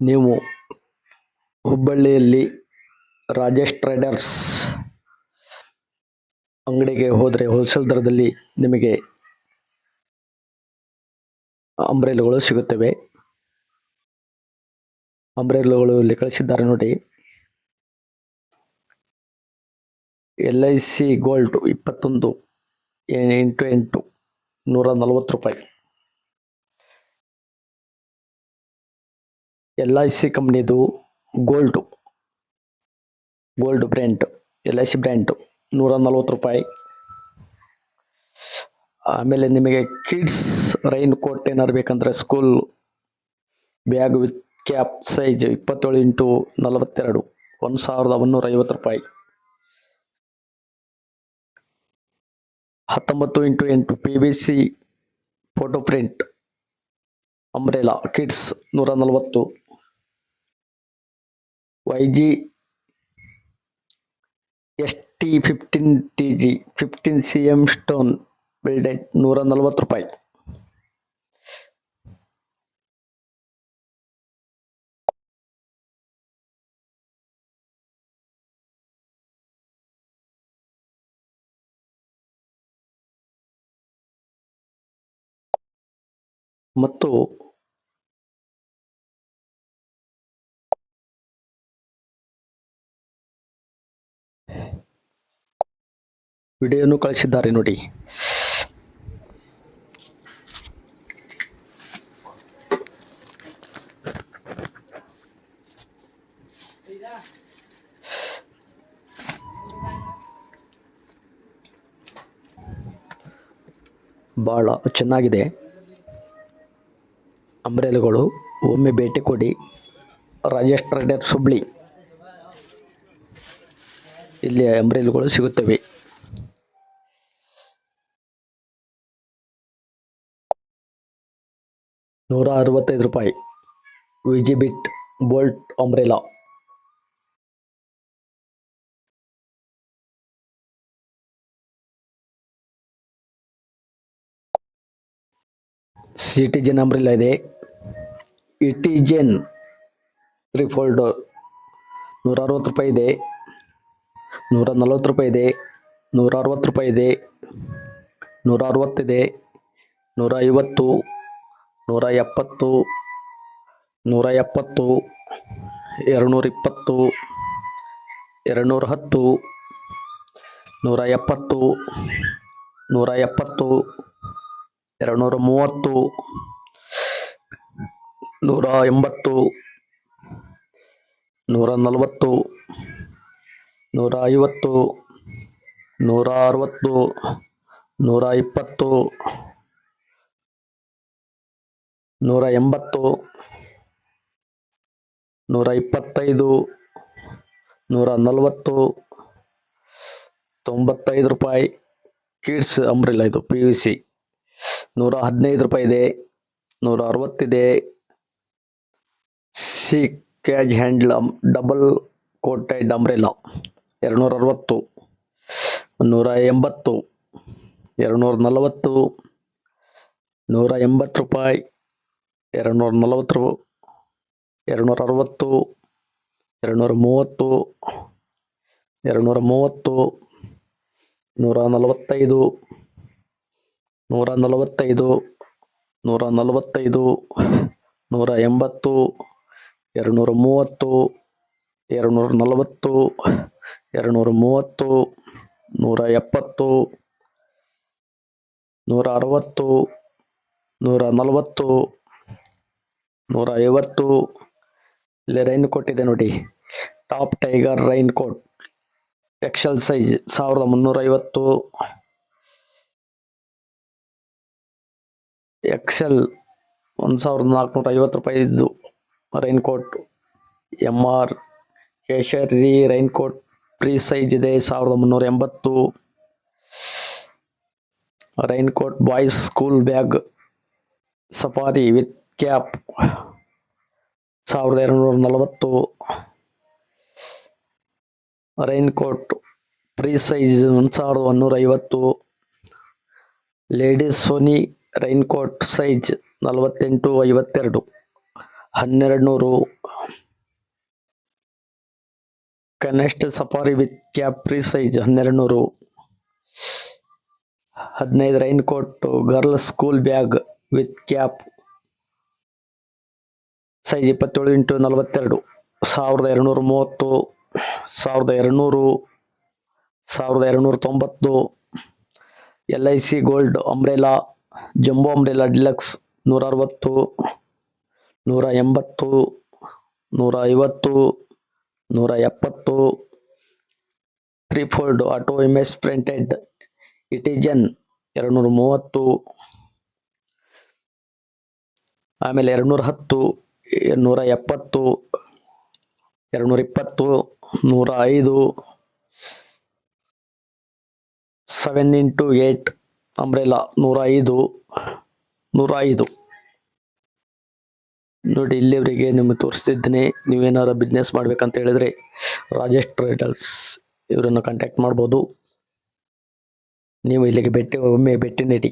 ನೀವು ಹುಬ್ಬಳ್ಳಿಯಲ್ಲಿ ರಾಜೇಶ್ ಟ್ರೇಡರ್ಸ್ ಅಂಗಡಿಗೆ ಹೋದರೆ ಹೋಲ್ಸೇಲ್ ದರದಲ್ಲಿ ನಿಮಗೆ ಅಂಬ್ರೆಲಗಳು ಸಿಗುತ್ತವೆ. ಅಂಬ್ರೆಲಗಳು ಇಲ್ಲಿ ಕಳಿಸಿದ್ದಾರೆ ನೋಡಿ. LIC ಗೋಲ್ಡ್ 21 8 140 ರೂಪಾಯಿ. LIC ಕಂಪ್ನಿದು ಗೋಲ್ಡ್ ಬ್ರ್ಯಾಂಡ್ LIC ಬ್ರ್ಯಾಂಡ್ 140 ರೂಪಾಯಿ. ಆಮೇಲೆ ನಿಮಗೆ ಕಿಡ್ಸ್ ರೈನ್ ಕೋಟ್ ಏನಾರು ಬೇಕಂದ್ರೆ school bag with cap size 27x42 1150 ರೂಪಾಯಿ. 19x8 PVC photo print umbrella kids 140. YG ST 15TG 15 cm stone builded 140 ರೂಪಾಯಿ. ಮತ್ತು ವಿಡಿಯೋನು ಕಳಿಸಿದ್ದಾರೆ ನೋಡಿ. ಬಹಳ ಚೆನ್ನಾಗಿದೆ ಅಂಬ್ರೆಲಗಳು. ಒಮ್ಮೆ ಭೇಟಿ ಕೊಡಿ. ರಾಜೇಶ್ ಟ್ರೇಡರ್ಸ್ ಹುಬ್ಳಿ, ಇಲ್ಲಿ ಅಂಬ್ರೆಲಗಳು ಸಿಗುತ್ತವೆ. ₹165 ವಿಜಿಬಿಟ್ ಬೋಲ್ಟ್ ಅಂಬ್ರೆಲಾ. ಸಿಟಿಜನ್ ಅಂಬ್ರೆಲಾ ಇದೆ. ಇಟಿಜೆನ್ 3 ಫೋಲ್ಡರ್ ₹160 ಇದೆ, ₹140 ಇದೆ, ₹160 ಇದೆ, ₹160 ಇದೆ, ₹150, ₹170, ₹170, ₹220, ₹210, ₹170, ₹170, ₹230, ₹180, ₹140, ₹150, ₹160, ₹120, ₹180, ₹125, ₹140, ₹95. ಕಿಡ್ಸ್ ಅಂಬ್ರೆಲಾ ಇದು PVC ₹115 ಇದೆ, ₹160 ಇದೆ. ಸಿ ಕ್ಯಾಜ್ ಹ್ಯಾಂಡಲ್ ಡಬಲ್ ಕೋಟೆಡ್ ಅಂಬ್ರೆಲಾ ₹260, ₹180, ₹240, ₹180, ₹240, ₹260, ₹230, ₹230, ₹145, ₹145, ₹145, ₹180, ₹230, ₹240, ₹230, ₹170, ₹160, ₹140, ₹150. ಇಲ್ಲಿ ರೈನ್ ಕೋಟ್ ಇದೆ ನೋಡಿ. Top tiger rain coat XL size 1350, XL 1450 ರೂಪಾಯಿದು rain coat. MR Kesari rain coat free size ಇದೆ 1380. Rain coat boys school bag safari with cap 1240. Rain coat free size 1150. Ladies Sony rain coat size 48-52 1200. ಕನೆಸ್ಟ್ safari with cap free size 1200. 15 rain coat girls school bag with cap size 27x42 1230. 1200. 1290. LIC gold umbrella jumbo umbrella deluxe 160. 180. 150. 170. 3 fold auto MS printed ಇಟಿಜನ್ 230. ಆಮೇಲೆ 210. 170. 220. 105. 7x8 umbrella 105. 105 ನೋಡಿ. ಇಲ್ಲಿವರೆಗೆ ನಿಮಗೆ ತೋರಿಸ್ತಿದ್ದೀನಿ. ನೀವೇನಾದ್ರು business ಮಾಡ್ಬೇಕಂತ ಹೇಳಿದ್ರೆ Rajesh traders ಇವರನ್ನು ಕಾಂಟ್ಯಾಕ್ಟ್ ಮಾಡ್ಬೋದು. ನೀವು ಇಲ್ಲಿಗೆ ಒಮ್ಮೆ ಭೇಟಿ ನೀಡಿ.